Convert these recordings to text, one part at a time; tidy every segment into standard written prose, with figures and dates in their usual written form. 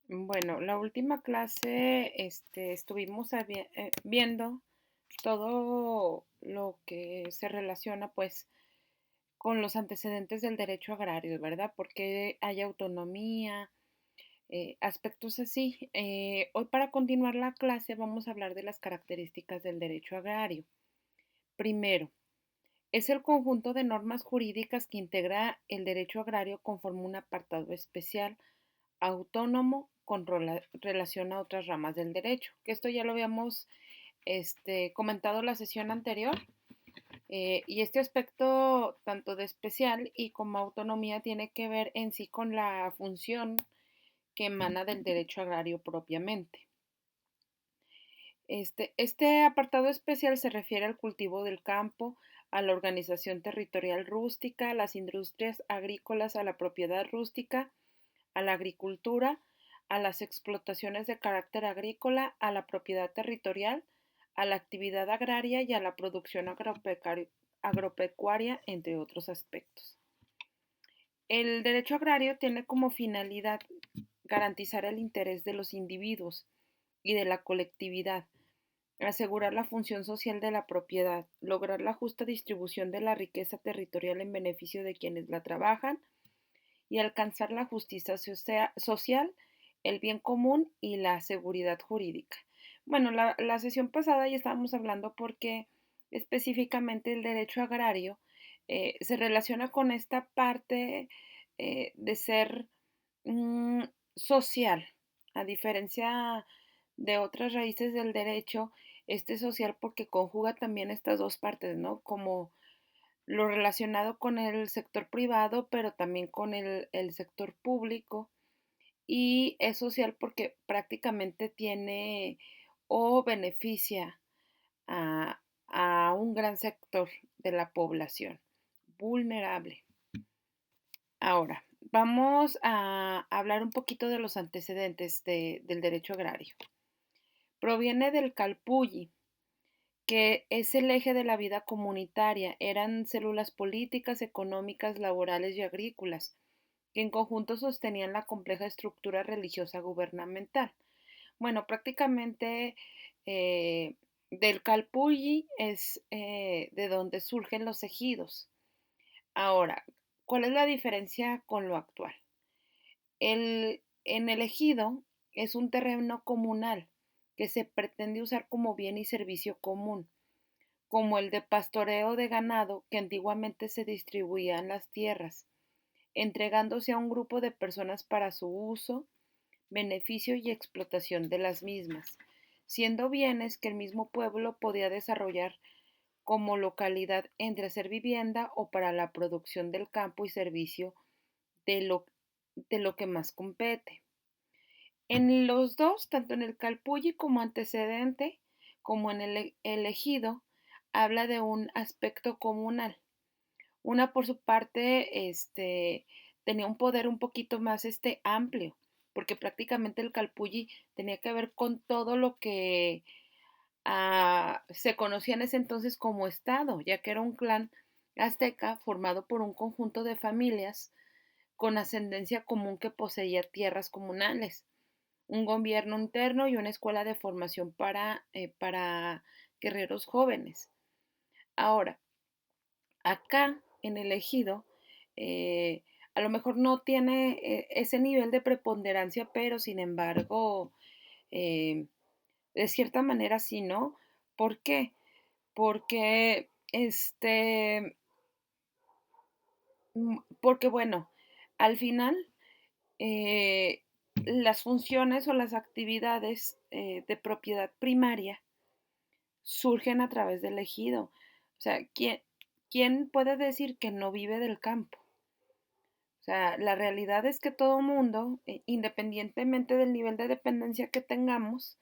Bueno, la última clase, estuvimos viendo todo lo que se relaciona, pues, con los antecedentes del derecho agrario, ¿verdad? Porque hay autonomía, aspectos así. Hoy para continuar la clase vamos a hablar de las características del derecho agrario. Primero, es el conjunto de normas jurídicas que integra el derecho agrario conforme un apartado especial autónomo con relación a otras ramas del derecho, que esto ya lo habíamos comentado en la sesión anterior, y este aspecto tanto de especial y como autonomía tiene que ver en sí con la función que emana del derecho agrario propiamente. Este apartado especial se refiere al cultivo del campo, a la organización territorial rústica, a las industrias agrícolas, a la propiedad rústica, a la agricultura, a las explotaciones de carácter agrícola, a la propiedad territorial, a la actividad agraria y a la producción agropecuaria, entre otros aspectos. El derecho agrario tiene como finalidad garantizar el interés de los individuos y de la colectividad, asegurar la función social de la propiedad, lograr la justa distribución de la riqueza territorial en beneficio de quienes la trabajan y alcanzar la justicia social, el bien común y la seguridad jurídica. Bueno, la sesión pasada ya estábamos hablando porque específicamente el derecho agrario se relaciona con esta parte de ser mm, social, a diferencia de otras raíces del derecho, este social porque conjuga también estas dos partes, ¿no? Como lo relacionado con el sector privado, pero también con el sector público. Y es social porque prácticamente tiene o beneficia a un gran sector de la población vulnerable. Ahora, vamos a hablar un poquito de los antecedentes del derecho agrario. Proviene del Calpulli, que es el eje de la vida comunitaria. Eran células políticas, económicas, laborales y agrícolas, que en conjunto sostenían la compleja estructura religiosa gubernamental. Bueno, prácticamente del Calpulli es de donde surgen los ejidos. Ahora, ¿cuál es la diferencia con lo actual? En el ejido es un terreno comunal que se pretende usar como bien y servicio común, como el de pastoreo de ganado que antiguamente se distribuían las tierras, entregándose a un grupo de personas para su uso, beneficio y explotación de las mismas, siendo bienes que el mismo pueblo podía desarrollar como localidad entre hacer vivienda o para la producción del campo y servicio de lo, de lo que más compete. En los dos, tanto en el Calpulli como antecedente, como en el elegido, habla de un aspecto comunal. Una por su parte, tenía un poder un poquito más amplio, porque prácticamente el Calpulli tenía que ver con todo lo que se conocía en ese entonces como Estado, ya que era un clan azteca formado por un conjunto de familias con ascendencia común que poseía tierras comunales, un gobierno interno y una escuela de formación para guerreros jóvenes. Ahora, acá en el ejido, eh, a lo mejor no tiene ese nivel de preponderancia, pero sin embargo, eh, de cierta manera sí, ¿no? ¿Por qué? Porque, porque bueno, al final, eh, las funciones o las actividades de propiedad primaria surgen a través del ejido. O sea, ¿quién puede decir que no vive del campo? O sea, la realidad es que todo mundo, independientemente del nivel de dependencia que tengamos,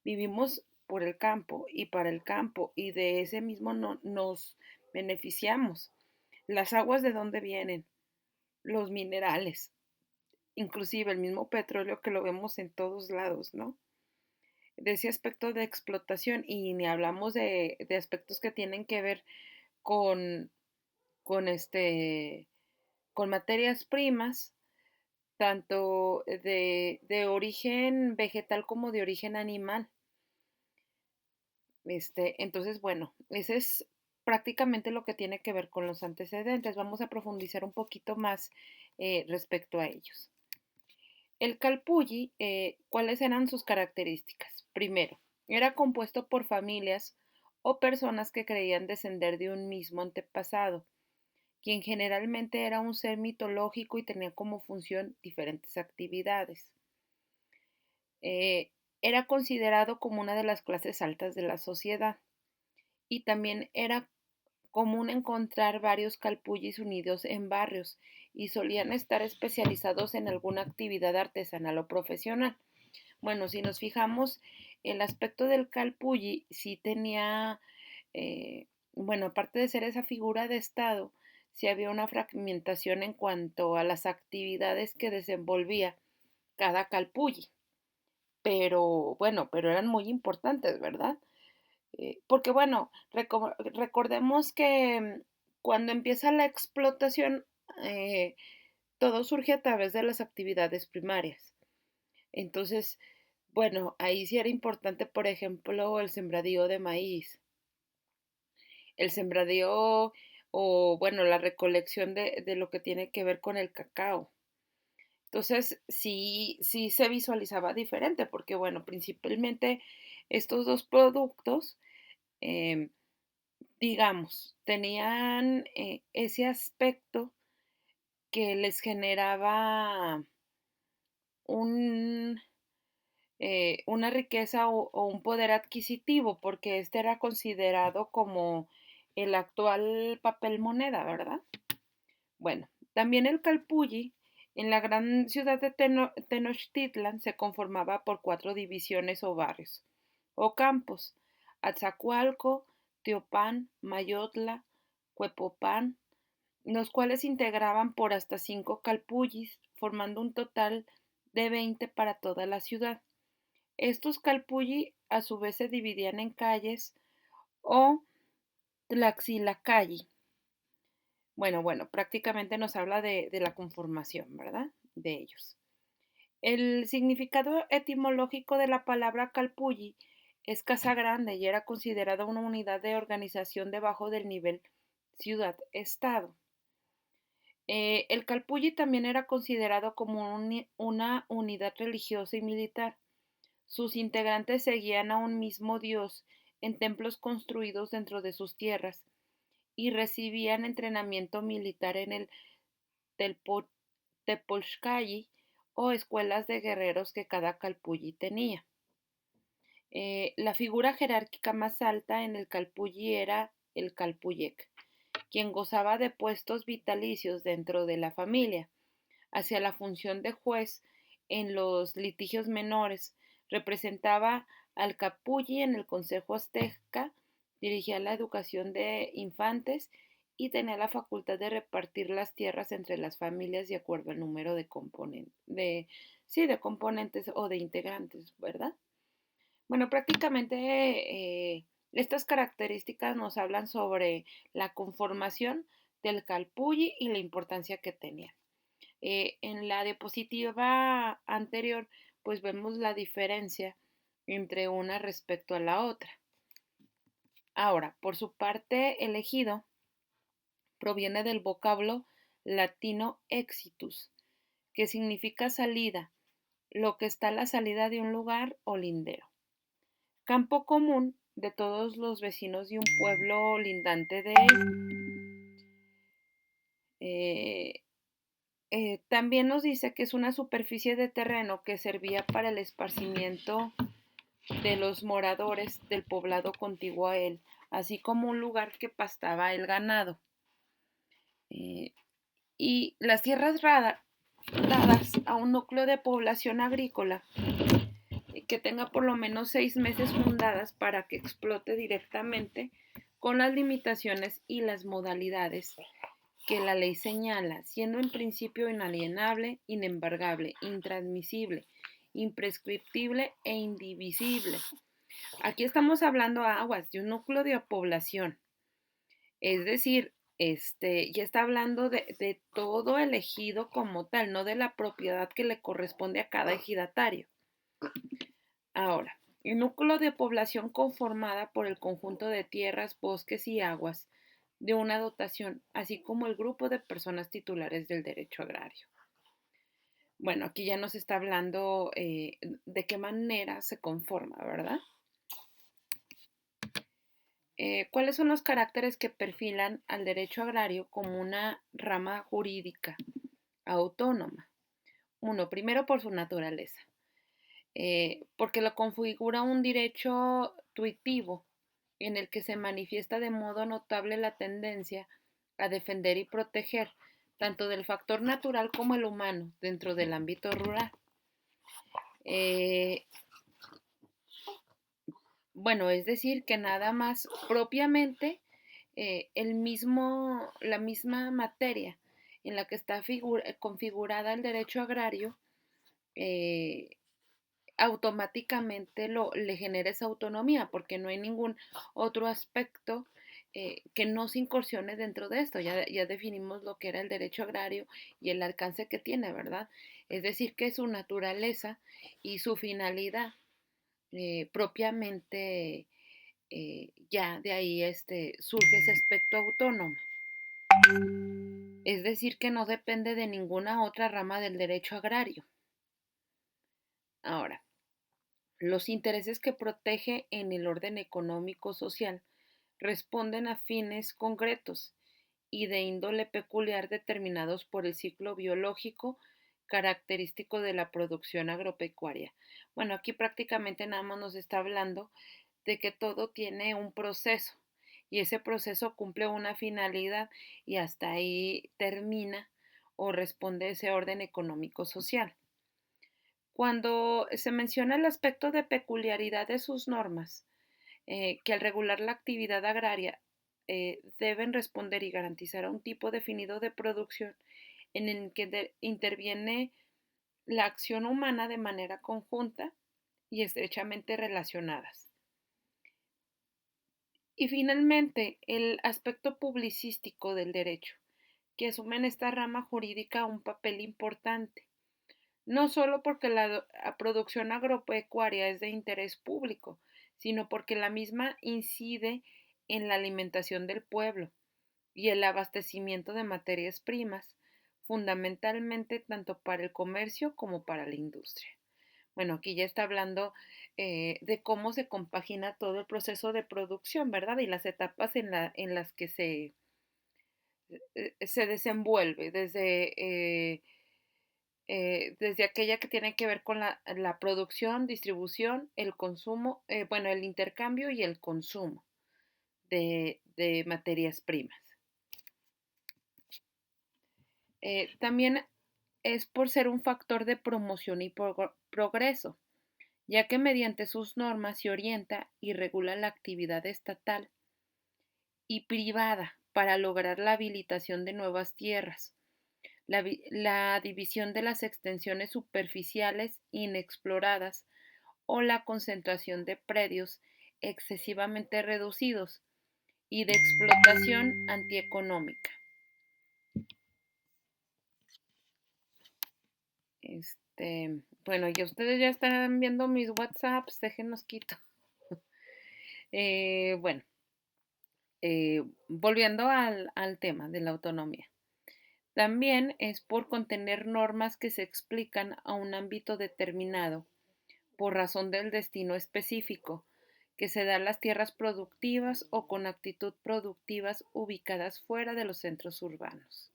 vivimos por el campo y para el campo y de ese mismo nos beneficiamos. Las aguas de dónde vienen, los minerales, inclusive el mismo petróleo que lo vemos en todos lados, ¿no? De ese aspecto de explotación y ni hablamos de aspectos que tienen que ver con, con con materias primas tanto de origen vegetal como de origen animal. Entonces, bueno, ese es prácticamente lo que tiene que ver con los antecedentes. Vamos a profundizar un poquito más respecto a ellos. El calpulli, ¿cuáles eran sus características? Primero, era compuesto por familias o personas que creían descender de un mismo antepasado, quien generalmente era un ser mitológico y tenía como función diferentes actividades. Eh, Era considerado como una de las clases altas de la sociedad y también era común encontrar varios calpullis unidos en barrios y solían estar especializados en alguna actividad artesanal o profesional. Bueno, si nos fijamos, el aspecto del calpulli sí tenía, eh, bueno, aparte de ser esa figura de Estado, sí había una fragmentación en cuanto a las actividades que desenvolvía cada calpulli. Pero bueno, pero eran muy importantes, ¿verdad? Porque bueno, recordemos que cuando empieza la explotación, eh, todo surge a través de las actividades primarias. Entonces, bueno, ahí sí era importante, por ejemplo, el sembradío de maíz, el sembradío o, bueno, la recolección de lo que tiene que ver con el cacao. Entonces, sí se visualizaba diferente, porque, bueno, principalmente estos dos productos, em, digamos, tenían ese aspecto que les generaba un, una riqueza o un poder adquisitivo, porque este era considerado como el actual papel moneda, ¿verdad? Bueno, también el Calpulli en la gran ciudad de Tenochtitlan se conformaba por 4 divisiones o barrios, o campos: Atzacualco, Teopan, Mayotla, Cuepopan, los cuales integraban por hasta 5 calpullis, formando un total de 20 para toda la ciudad. Estos calpulli a su vez se dividían en calles o tlaxilacalli. Bueno, prácticamente nos habla de la conformación, ¿verdad? De ellos. El significado etimológico de la palabra calpulli es casa grande y era considerada una unidad de organización debajo del nivel ciudad-estado. El calpulli también era considerado como una unidad religiosa y militar. Sus integrantes seguían a un mismo dios en templos construidos dentro de sus tierras y recibían entrenamiento militar en el Tepolcalli o escuelas de guerreros que cada calpulli tenía. La figura jerárquica más alta en el calpulli era el calpullec, quien gozaba de puestos vitalicios dentro de la familia. Hacia la función de juez en los litigios menores, representaba al capulli en el Consejo Azteca, dirigía la educación de infantes y tenía la facultad de repartir las tierras entre las familias de acuerdo al número de componentes, sí, de componentes o de integrantes, ¿verdad? Bueno, prácticamente estas características nos hablan sobre la conformación del calpulli y la importancia que tenía. En la diapositiva anterior, pues vemos la diferencia entre una respecto a la otra. Ahora, por su parte, el ejido proviene del vocablo latino exitus, que significa salida, lo que está a la salida de un lugar o lindero. Campo común de todos los vecinos de un pueblo lindante de él. Eh, También nos dice que es una superficie de terreno que servía para el esparcimiento de los moradores del poblado contiguo a él, así como un lugar que pastaba el ganado. Eh, y las tierras dadas a un núcleo de población agrícola que tenga por lo menos 6 meses fundadas para que explote directamente con las limitaciones y las modalidades que la ley señala, siendo en principio inalienable, inembargable, intransmisible, imprescriptible e indivisible. Aquí estamos hablando aguas de un núcleo de población, es decir, Ya está hablando de todo el ejido como tal, no de la propiedad que le corresponde a cada ejidatario. Ahora, el núcleo de población conformada por el conjunto de tierras, bosques y aguas de una dotación, así como el grupo de personas titulares del derecho agrario. Bueno, aquí ya nos está hablando de qué manera se conforma, ¿verdad? ¿Cuáles son los caracteres que perfilan al derecho agrario como una rama jurídica autónoma? Uno, primero por su naturaleza, porque lo configura un derecho tuitivo en el que se manifiesta de modo notable la tendencia a defender y proteger tanto del factor natural como el humano dentro del ámbito rural. Eh, bueno, es decir, que nada más propiamente la misma materia en la que está configurada el derecho agrario, eh, automáticamente le genera esa autonomía, porque no hay ningún otro aspecto que no se incursione dentro de esto. Ya definimos lo que era el derecho agrario y el alcance que tiene, ¿verdad? Es decir, que su naturaleza y su finalidad propiamente ya de ahí surge ese aspecto autónomo. Es decir, que no depende de ninguna otra rama del derecho agrario. Ahora, los intereses que protege en el orden económico-social responden a fines concretos y de índole peculiar determinados por el ciclo biológico característico de la producción agropecuaria. Bueno, aquí prácticamente nada más nos está hablando de que todo tiene un proceso y ese proceso cumple una finalidad y hasta ahí termina o responde ese orden económico-social. Cuando se menciona el aspecto de peculiaridad de sus normas, que al regular la actividad agraria deben responder y garantizar a un tipo definido de producción en el que interviene la acción humana de manera conjunta y estrechamente relacionadas. Y finalmente, el aspecto publicístico del derecho, que asume en esta rama jurídica un papel importante, no solo porque la producción agropecuaria es de interés público, sino porque la misma incide en la alimentación del pueblo y el abastecimiento de materias primas, fundamentalmente tanto para el comercio como para la industria. Bueno, aquí ya está hablando de cómo se compagina todo el proceso de producción, ¿verdad? Y las etapas en las que se desenvuelve, desde aquella que tiene que ver con la producción, distribución, el consumo, bueno, el intercambio y el consumo de materias primas. También es por ser un factor de promoción y progreso, ya que mediante sus normas se orienta y regula la actividad estatal y privada para lograr la habilitación de nuevas tierras, la división de las extensiones superficiales inexploradas o la concentración de predios excesivamente reducidos y de explotación antieconómica. Bueno, y ustedes ya están viendo mis WhatsApps, déjenos quito. Bueno, volviendo al tema de la autonomía. También es por contener normas que se explican a un ámbito determinado por razón del destino específico que se da a las tierras productivas o con actitud productivas ubicadas fuera de los centros urbanos.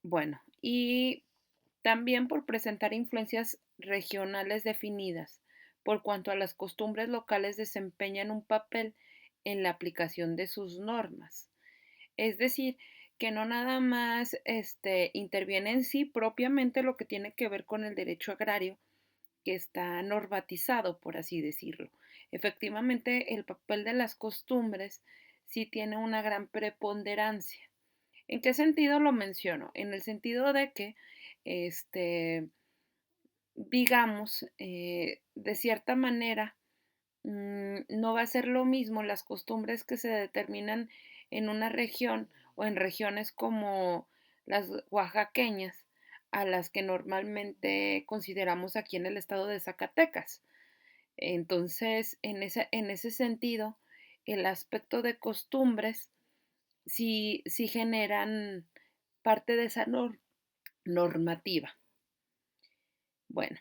Bueno, y también por presentar influencias regionales definidas, por cuanto a las costumbres locales desempeñan un papel en la aplicación de sus normas. Es decir, que no nada más interviene en sí propiamente lo que tiene que ver con el derecho agrario, que está normatizado, por así decirlo. Efectivamente, el papel de las costumbres sí tiene una gran preponderancia. ¿En qué sentido lo menciono? En el sentido de que, digamos, de cierta manera, no va a ser lo mismo las costumbres que se determinan en una región o en regiones como las oaxaqueñas a las que normalmente consideramos aquí en el estado de Zacatecas. Entonces, en ese sentido, el aspecto de costumbres sí generan parte de esa normativa. Bueno,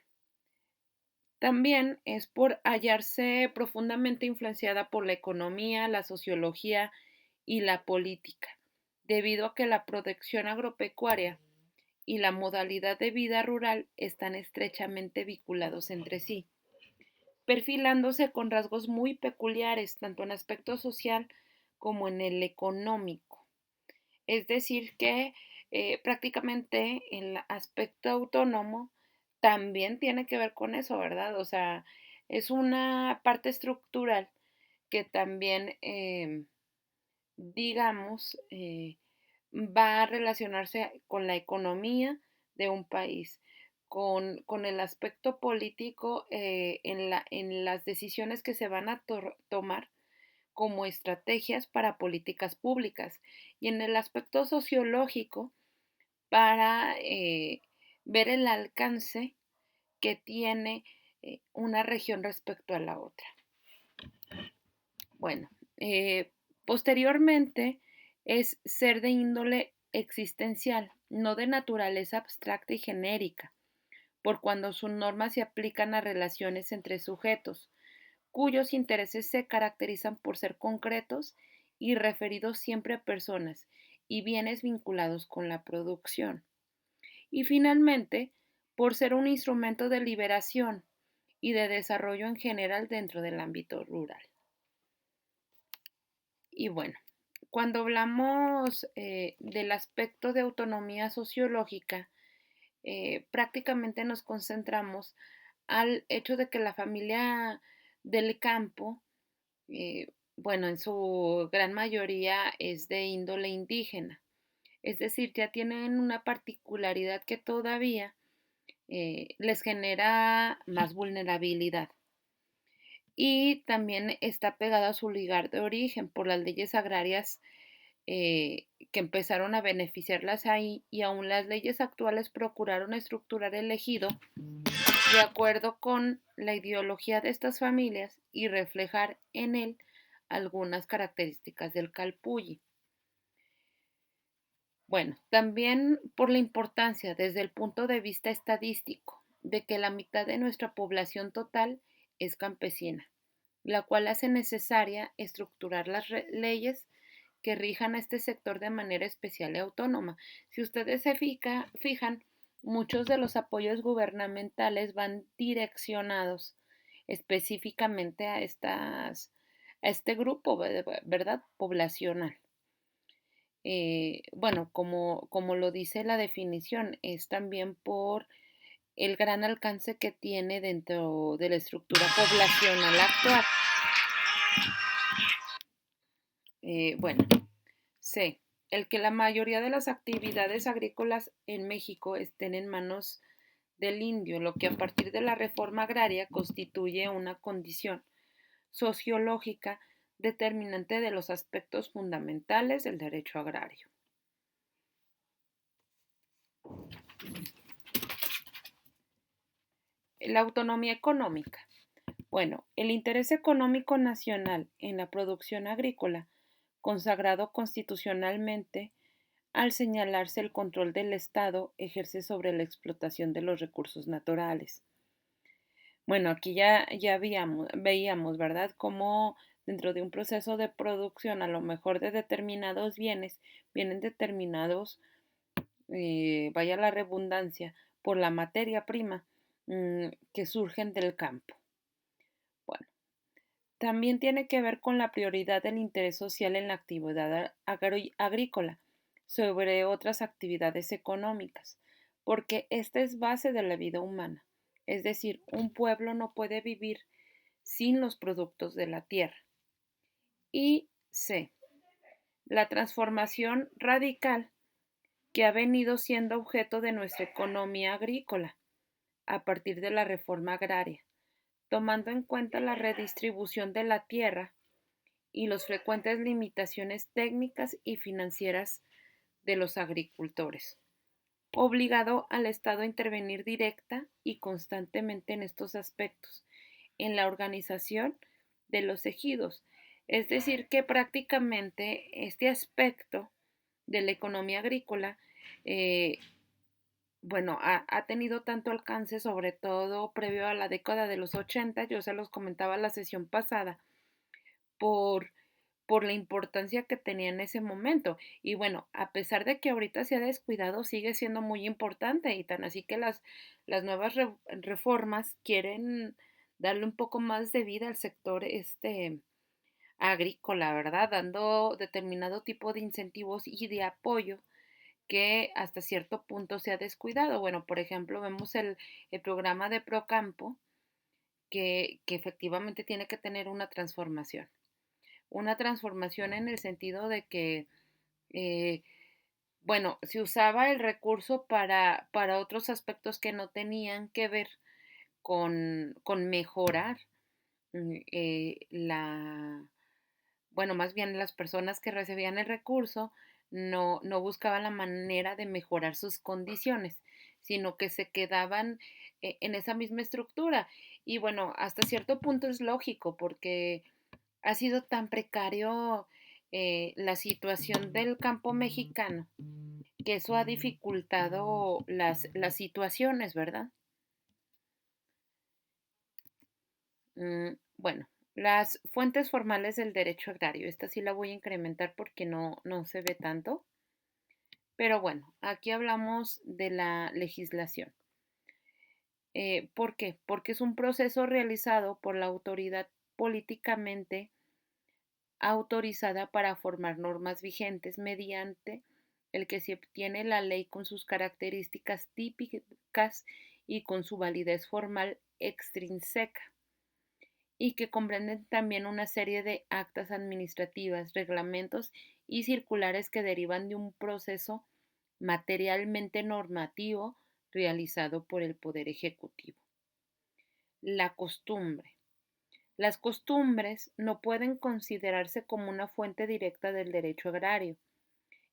también es por hallarse profundamente influenciada por la economía, la sociología y la política, debido a que la producción agropecuaria y la modalidad de vida rural están estrechamente vinculados entre sí, perfilándose con rasgos muy peculiares, tanto en aspecto social como en el económico. Es decir, que prácticamente el aspecto autónomo también tiene que ver con eso, ¿verdad? O sea, es una parte estructural que también, digamos, va a relacionarse con la economía de un país, con el aspecto político en las decisiones que se van a tomar como estrategias para políticas públicas y en el aspecto sociológico para ver el alcance que tiene una región respecto a la otra. Bueno, posteriormente es ser de índole existencial, no de naturaleza abstracta y genérica, por cuando sus normas se aplican a relaciones entre sujetos, cuyos intereses se caracterizan por ser concretos y referidos siempre a personas y bienes vinculados con la producción. Y finalmente, por ser un instrumento de liberación y de desarrollo en general dentro del ámbito rural. Y bueno, cuando hablamos del aspecto de autonomía sociológica, prácticamente nos concentramos al hecho de que la familia del campo, bueno, en su gran mayoría es de índole indígena. Es decir, ya tienen una particularidad que todavía les genera más vulnerabilidad. Y también está pegada a su lugar de origen por las leyes agrarias que empezaron a beneficiarlas ahí y aún las leyes actuales procuraron estructurar el ejido de acuerdo con la ideología de estas familias y reflejar en él algunas características del calpulli. Bueno, también por la importancia desde el punto de vista estadístico de que la mitad de nuestra población total es campesina, la cual hace necesaria estructurar las leyes que rijan a este sector de manera especial y autónoma. Si ustedes se fijan, muchos de los apoyos gubernamentales van direccionados específicamente a este grupo, ¿verdad? Poblacional. Bueno, como lo dice la definición, es también por el gran alcance que tiene dentro de la estructura poblacional actual. Bueno, C. El que la mayoría de las actividades agrícolas en México estén en manos del indio, lo que a partir de la reforma agraria constituye una condición sociológica determinante de los aspectos fundamentales del derecho agrario. La autonomía económica. Bueno, el interés económico nacional en la producción agrícola, consagrado constitucionalmente, al señalarse el control del Estado ejerce sobre la explotación de los recursos naturales. Bueno, aquí ya veíamos, ¿verdad?, cómo dentro de un proceso de producción, a lo mejor de determinados bienes, vienen determinados, vaya la redundancia, por la materia prima que surgen del campo. Bueno, también tiene que ver con la prioridad del interés social en la actividad agrícola sobre otras actividades económicas, porque esta es base de la vida humana. Es decir, un pueblo no puede vivir sin los productos de la tierra. Y C. La transformación radical que ha venido siendo objeto de nuestra economía agrícola a partir de la reforma agraria, tomando en cuenta la redistribución de la tierra y las frecuentes limitaciones técnicas y financieras de los agricultores, obligado al Estado a intervenir directa y constantemente en estos aspectos, en la organización de los ejidos. Es decir, que prácticamente este aspecto de la economía agrícola, eh, bueno, ha tenido tanto alcance, sobre todo previo a la década de los 80, yo se los comentaba la sesión pasada, por, por la importancia que tenía en ese momento. Y bueno, a pesar de que ahorita se ha descuidado, sigue siendo muy importante y tan así que las nuevas reformas quieren darle un poco más de vida al sector agrícola, ¿verdad? Dando determinado tipo de incentivos y de apoyo que hasta cierto punto se ha descuidado. Bueno, por ejemplo, vemos el programa de Procampo, que efectivamente tiene que tener una transformación. Una transformación en el sentido de que, eh, bueno, se usaba el recurso para otros aspectos que no tenían que ver con mejorar la, bueno, más bien las personas que recibían el recurso no buscaban la manera de mejorar sus condiciones, sino que se quedaban en esa misma estructura. Y bueno, hasta cierto punto es lógico porque ha sido tan precario la situación del campo mexicano que eso ha dificultado las situaciones, ¿verdad? Bueno, las fuentes formales del derecho agrario. Esta sí la voy a incrementar porque no se ve tanto. Pero bueno, aquí hablamos de la legislación. ¿Por qué? Porque es un proceso realizado por la autoridad políticamente autorizada para formar normas vigentes mediante el que se obtiene la ley con sus características típicas y con su validez formal extrínseca, y que comprenden también una serie de actas administrativas, reglamentos y circulares que derivan de un proceso materialmente normativo realizado por el Poder Ejecutivo. La costumbre. Las costumbres no pueden considerarse como una fuente directa del derecho agrario,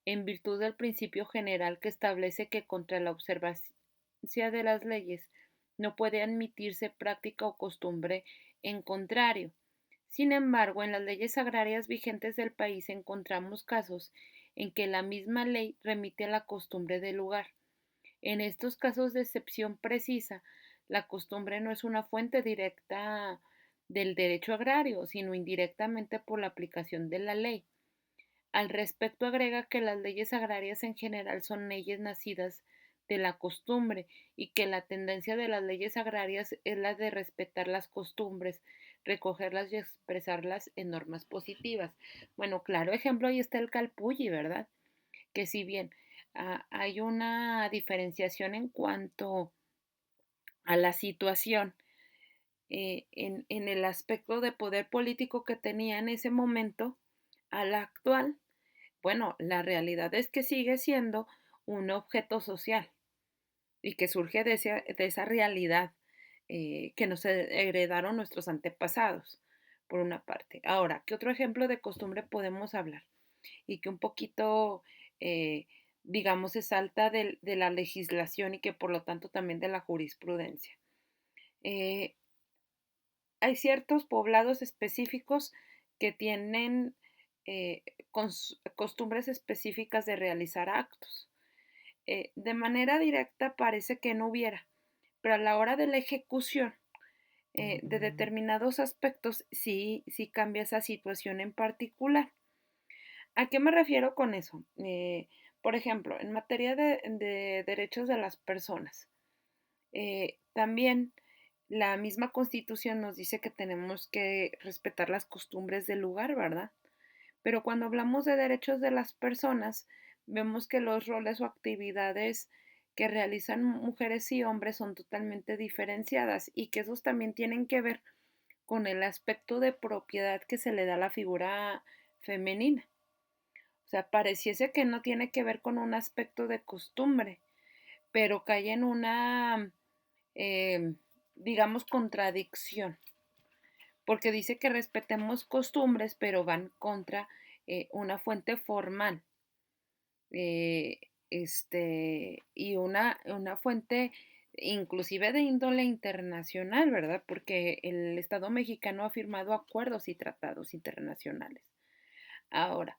en virtud del principio general que establece que contra la observancia de las leyes no puede admitirse práctica o costumbre en contrario. Sin embargo, en las leyes agrarias vigentes del país encontramos casos en que la misma ley remite a la costumbre del lugar. En estos casos de excepción precisa, la costumbre no es una fuente directa del derecho agrario, sino indirectamente por la aplicación de la ley. Al respecto agrega que las leyes agrarias en general son leyes nacidas de la costumbre y que la tendencia de las leyes agrarias es la de respetar las costumbres, recogerlas y expresarlas en normas positivas. Bueno, claro ejemplo ahí está el calpulli, ¿verdad? Que si bien hay una diferenciación en cuanto a la situación en el aspecto de poder político que tenía en ese momento, a la actual, bueno, la realidad es que sigue siendo un objeto social y que surge de esa realidad que nos heredaron nuestros antepasados, por una parte. Ahora, ¿qué otro ejemplo de costumbre podemos hablar? Y que un poquito, eh, digamos, se salta de la legislación y que por lo tanto también de la jurisprudencia. Eh, Hay ciertos poblados específicos que tienen eh, costumbres específicas de realizar actos. De manera directa parece que no hubiera, pero a la hora de la ejecución de determinados aspectos sí cambia esa situación en particular. ¿A qué me refiero con eso? Por ejemplo, en materia de derechos de las personas, también la misma Constitución nos dice que tenemos que respetar las costumbres del lugar, ¿verdad? Pero cuando hablamos de derechos de las personas, vemos que los roles o actividades que realizan mujeres y hombres son totalmente diferenciadas y que esos también tienen que ver con el aspecto de propiedad que se le da a la figura femenina. O sea, pareciese que no tiene que ver con un aspecto de costumbre, pero cae en una digamos, contradicción, porque dice que respetemos costumbres, pero van contra una fuente formal eh, y una fuente inclusive de índole internacional, ¿verdad? Porque el Estado mexicano ha firmado acuerdos y tratados internacionales. Ahora,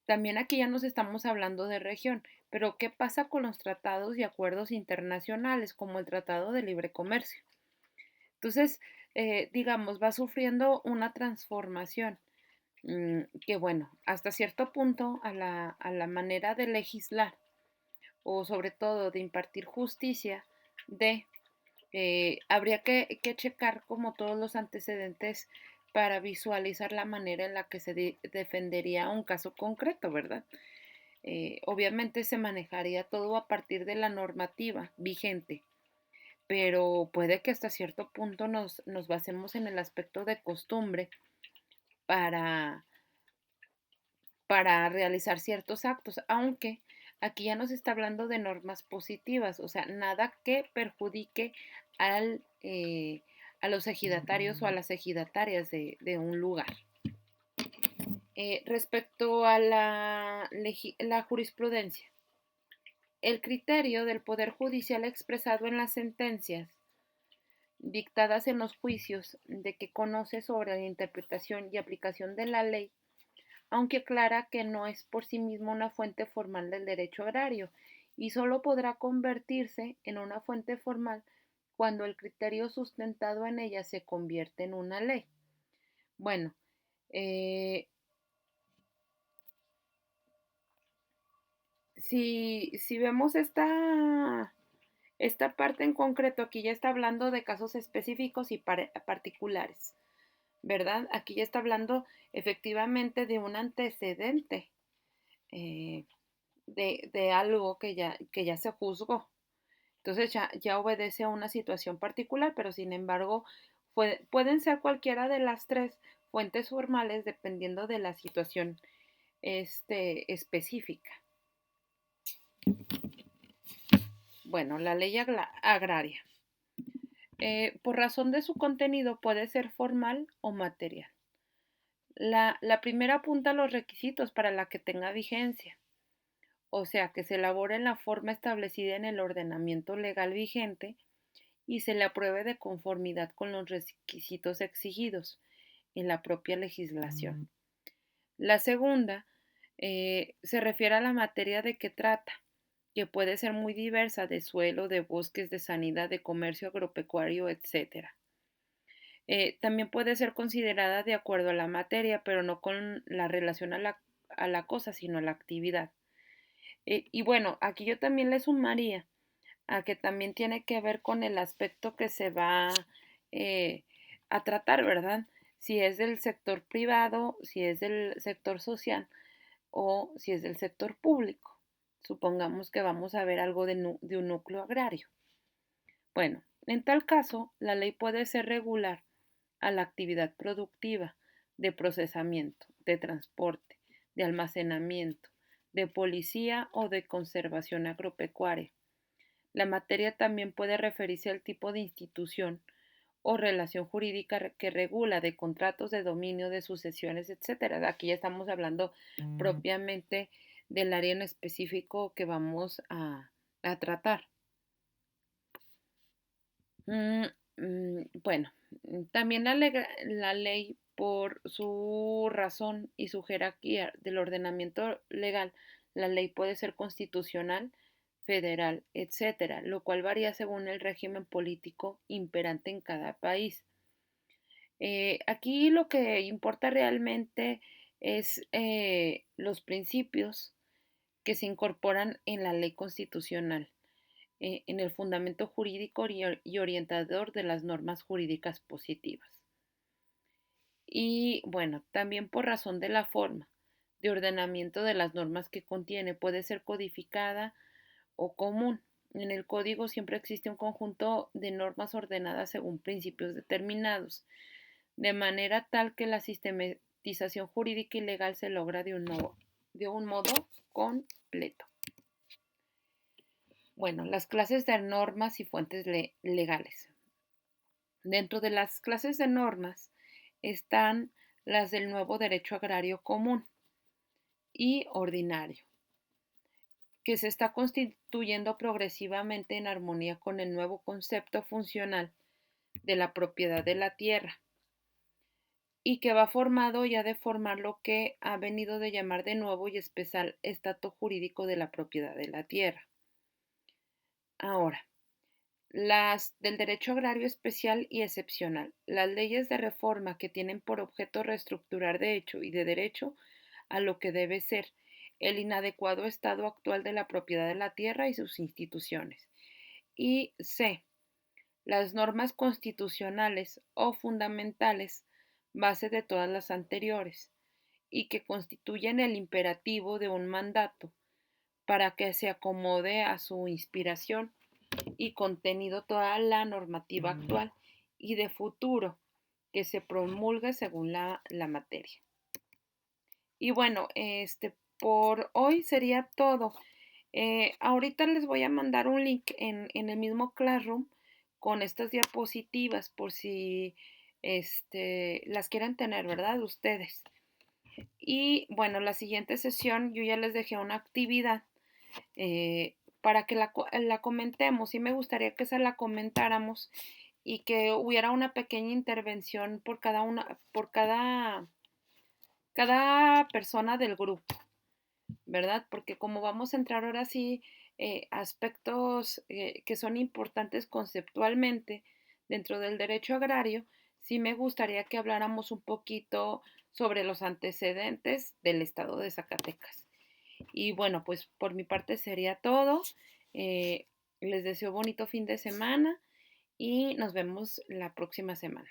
también aquí ya nos estamos hablando de región, pero ¿qué pasa con los tratados y acuerdos internacionales, como el Tratado de Libre Comercio? Entonces, digamos, va sufriendo una transformación que, bueno, hasta cierto punto a la manera de legislar o sobre todo de impartir justicia, habría que checar como todos los antecedentes para visualizar la manera en la que se defendería un caso concreto, ¿verdad? Obviamente se manejaría todo a partir de la normativa vigente, pero puede que hasta cierto punto nos basemos en el aspecto de costumbre para, para realizar ciertos actos, aunque aquí ya nos está hablando de normas positivas, o sea, nada que perjudique a los ejidatarios o a las ejidatarias de un lugar. Respecto a la jurisprudencia, el criterio del Poder Judicial expresado en las sentencias dictadas en los juicios de que conoce sobre la interpretación y aplicación de la ley, aunque aclara que no es por sí mismo una fuente formal del derecho agrario y solo podrá convertirse en una fuente formal cuando el criterio sustentado en ella se convierte en una ley. Bueno, eh, si vemos esta parte en concreto, aquí ya está hablando de casos específicos y particulares, ¿verdad? Aquí ya está hablando efectivamente de un antecedente eh, de algo que ya se juzgó. Entonces ya obedece a una situación particular, pero sin embargo pueden ser cualquiera de las tres fuentes formales dependiendo de la situación específica. Bueno, la ley agraria. Por razón de su contenido puede ser formal o material. La primera apunta a los requisitos para la que tenga vigencia, o sea, que se elabore en la forma establecida en el ordenamiento legal vigente y se le apruebe de conformidad con los requisitos exigidos en la propia legislación. La segunda se refiere a la materia de que trata, que puede ser muy diversa, de suelo, de bosques, de sanidad, de comercio agropecuario, etcétera. También puede ser considerada de acuerdo a la materia, pero no con la relación a la cosa, sino a la actividad. Y bueno, aquí yo también le sumaría a que también tiene que ver con el aspecto que se va eh, a tratar, ¿verdad? Si es del sector privado, si es del sector social o si es del sector público. Supongamos que vamos a ver algo de un núcleo agrario. Bueno, en tal caso, la ley puede ser regular a la actividad productiva, de procesamiento, de transporte, de almacenamiento, de policía o de conservación agropecuaria. La materia también puede referirse al tipo de institución o relación jurídica que regula de contratos de dominio, de sucesiones, etcétera. Aquí ya estamos hablando propiamente del área en específico que vamos a tratar. Mm, bueno, también la ley, por su razón y su jerarquía del ordenamiento legal, la ley puede ser constitucional, federal, etcétera, lo cual varía según el régimen político imperante en cada país. Aquí lo que importa realmente es los principios que se incorporan en la ley constitucional, en el fundamento jurídico y orientador de las normas jurídicas positivas. Y bueno, también por razón de la forma de ordenamiento de las normas que contiene, puede ser codificada o común. En el código siempre existe un conjunto de normas ordenadas según principios determinados, de manera tal que la sistematización jurídica y legal se logra de un modo completo. Bueno, las clases de normas y fuentes legales. Dentro de las clases de normas están las del nuevo derecho agrario común y ordinario, que se está constituyendo progresivamente en armonía con el nuevo concepto funcional de la propiedad de la tierra y que va formado ya de formar lo que ha venido de llamar de nuevo y especial estatus jurídico de la propiedad de la tierra. Ahora, las del derecho agrario especial y excepcional. Las leyes de reforma que tienen por objeto reestructurar de hecho y de derecho a lo que debe ser el inadecuado estado actual de la propiedad de la tierra y sus instituciones. Y C. Las normas constitucionales o fundamentales, base de todas las anteriores, y que constituyen el imperativo de un mandato para que se acomode a su inspiración y contenido toda la normativa actual y de futuro que se promulgue según la materia. Y bueno, por hoy sería todo. Ahorita les voy a mandar un link en el mismo Classroom con estas diapositivas por si las quieren tener, ¿verdad? Ustedes. Y bueno, la siguiente sesión yo ya les dejé una actividad para que la comentemos. Sí me gustaría que se la comentáramos y que hubiera una pequeña intervención por cada persona del grupo, ¿verdad? Porque como vamos a entrar ahora sí aspectos que son importantes conceptualmente dentro del derecho agrario, sí me gustaría que habláramos un poquito sobre los antecedentes del estado de Zacatecas. Y bueno, pues por mi parte sería todo. Eh, Les deseo bonito fin de semana y nos vemos la próxima semana.